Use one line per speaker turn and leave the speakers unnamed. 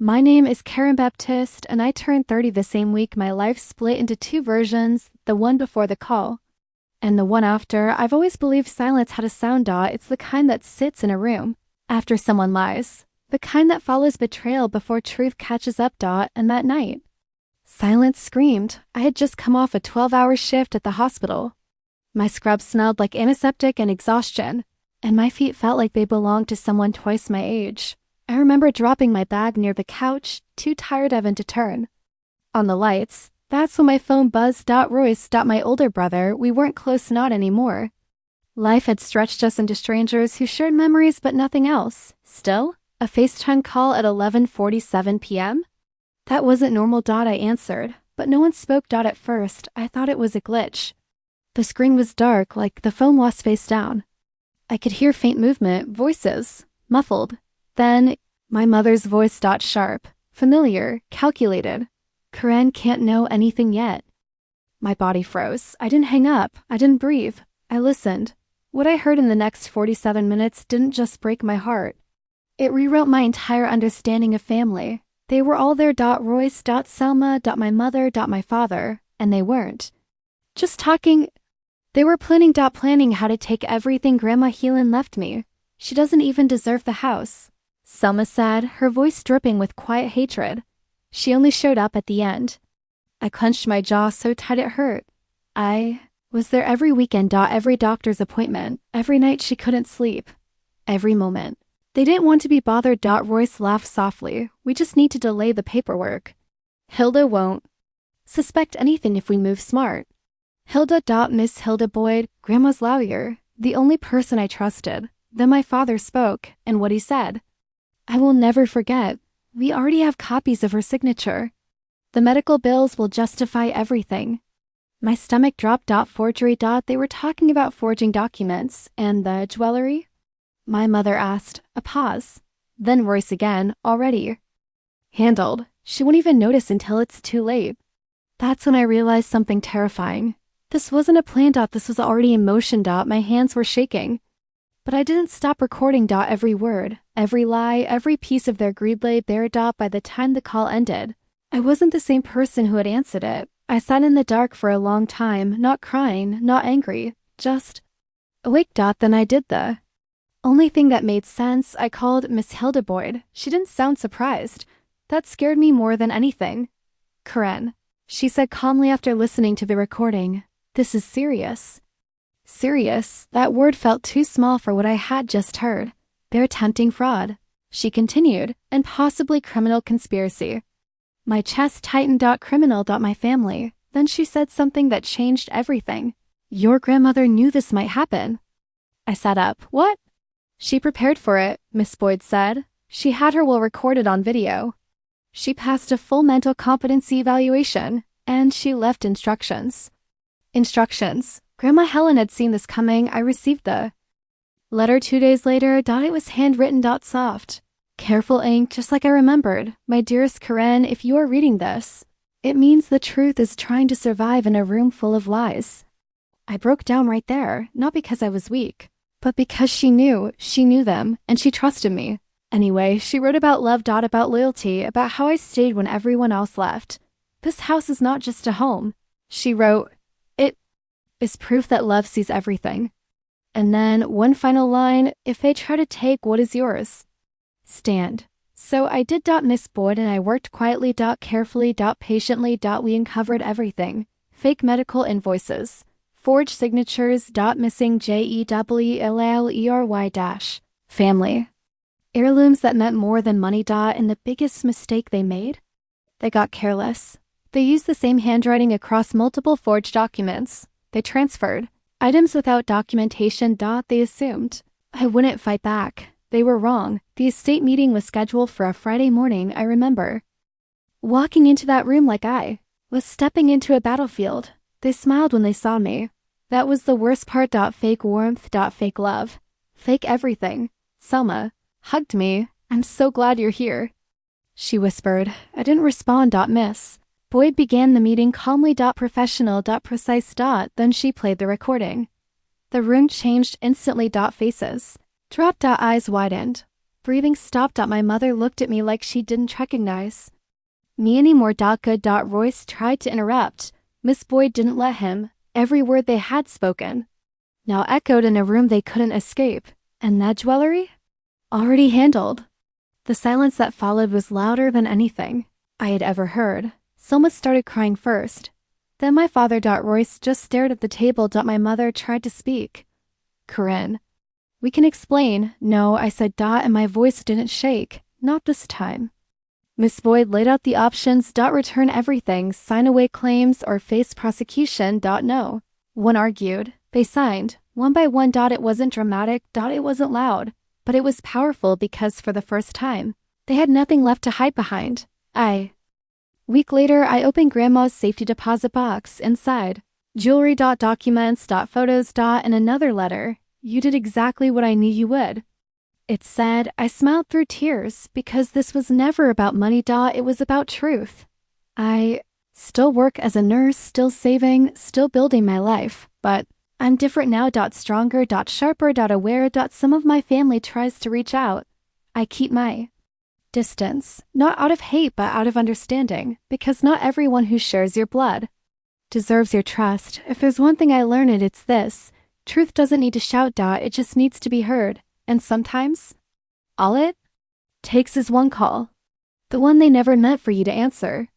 My name is Karen Baptiste, and I turned 30 the same week my life split into two versions, the one before the call and the one after. I've always believed silence had a sound. It's the kind that sits in a room after someone lies, the kind that follows betrayal before truth catches up. And that night, silence screamed. I had just come off a 12-hour shift at the hospital. My scrub smelled like antiseptic and exhaustion, and my feet felt like they belonged to someone twice my age. I remember dropping my bag near the couch, too tired even to turn on the lights. That's when my phone buzzed. Royce. My older brother. We weren't close, not anymore. Life had stretched us into strangers who shared memories but nothing else. Still, a FaceTime call at 11:47 p.m.? That wasn't normal. I answered, but no one spoke. At first, I thought it was a glitch. The screen was dark, like the phone was face down. I could hear faint movement, voices, muffled. Then, my mother's voice. Sharp, familiar, calculated. Karen can't know anything yet. My body froze. I didn't hang up. I didn't breathe. I listened. What I heard in the next 47 minutes didn't just break my heart. It rewrote my entire understanding of family. They were all there. Royce. Selma. My mother. My father. And they weren't just talking. They were planning how to take everything Grandma Heelan left me. She doesn't even deserve the house, Selma said, her voice dripping with quiet hatred. She only showed up at the end. I clenched my jaw so tight it hurt. I was there every weekend. Every doctor's appointment, every night she couldn't sleep, every moment. They didn't want to be bothered. Royce laughed softly. We just need to delay the paperwork. Hilda won't suspect anything if we move smart. Hilda. Miss Hilda Boyd, Grandma's lawyer, the only person I trusted. Then my father spoke, and what he said, I will never forget. We already have copies of her signature. The medical bills will justify everything. My stomach dropped. Forgery. They were talking about forging documents. And the jewelry? My mother asked. A pause. Then Royce again. Already handled. She won't even notice until it's too late. That's when I realized something terrifying. This wasn't a plan. This was already in motion. My hands were shaking. But I didn't stop recording. Every word, every lie, every piece of their greed lay bare. By the time the call ended, I wasn't the same person who had answered it. I sat in the dark for a long time, not crying, not angry, just awake. Then I did the only thing that made sense. I called Miss Hilda Boyd. She didn't sound surprised. That scared me more than anything. Karen, she said calmly after listening to the recording. This is serious. Serious, that word felt too small for what I had just heard. They're attempting fraud, she continued, and possibly criminal conspiracy. My chest tightened. Criminal. My family. Then she said something that changed everything. Your grandmother knew this might happen. I sat up. What? She prepared for it, Miss Boyd said. She had her will recorded on video. She passed a full mental competency evaluation, and she left instructions. Instructions. Grandma Helen had seen this coming. I received the letter 2 days later. It was handwritten. Soft, careful ink, just like I remembered. My dearest Karen, if you are reading this, it means the truth is trying to survive in a room full of lies. I broke down right there, not because I was weak, but because she knew them, and she trusted me. Anyway, she wrote about love. About loyalty, about how I stayed when everyone else left. This house is not just a home. She wrote, is proof that love sees everything. And then one final line, if they try to take what is yours, stand. So I did. Miss Boyd and I worked quietly. Carefully. Patiently. We uncovered everything. Fake medical invoices, forged signatures. Missing JEWELLERY. Family. Heirlooms that meant more than money. And the biggest mistake they made? They got careless. They used the same handwriting across multiple forged documents. They transferred items without documentation. They assumed I wouldn't fight back. They were wrong. The estate meeting was scheduled for a Friday morning. I remember walking into that room like I was stepping into a battlefield. They smiled when they saw me. That was the worst part. Fake warmth. Fake love. Fake everything. Selma hugged me. I'm so glad you're here, she whispered. I didn't respond. Miss Boyd began the meeting calmly. Professional. Precise. Then she played the recording. The room changed instantly. Faces dropped. Eyes widened. Breathing stopped. My mother looked at me like she didn't recognize me anymore. Good. Royce tried to interrupt. Miss Boyd didn't let him. Every word they had spoken now echoed in a room they couldn't escape. And that jewelry? Already handled. The silence that followed was louder than anything I had ever heard. Selma started crying first. Then my father. Royce just stared at the table. My mother tried to speak. Corinne. We can explain. No, I said. And my voice didn't shake. Not this time. Miss Boyd laid out the options. Return everything, sign away claims, or face prosecution. No. One argued. They signed. One by one. It wasn't dramatic. It wasn't loud. But it was powerful because for the first time, they had nothing left to hide behind. Week later, I opened Grandma's safety deposit box. Inside, jewelry. Documents. Photos. And another letter. You did exactly what I knew you would. It said. I smiled through tears because this was never about money. It was about truth. I still work as a nurse, still saving, still building my life, but I'm different now. Stronger. Sharper. Aware. Some of my family tries to reach out. I keep my distance, not out of hate but out of understanding, because not everyone who shares your blood deserves your trust. If there's one thing I learned, it's this. Truth doesn't need to shout. It just needs to be heard. And sometimes, all it takes is one call. The one they never meant for you to answer.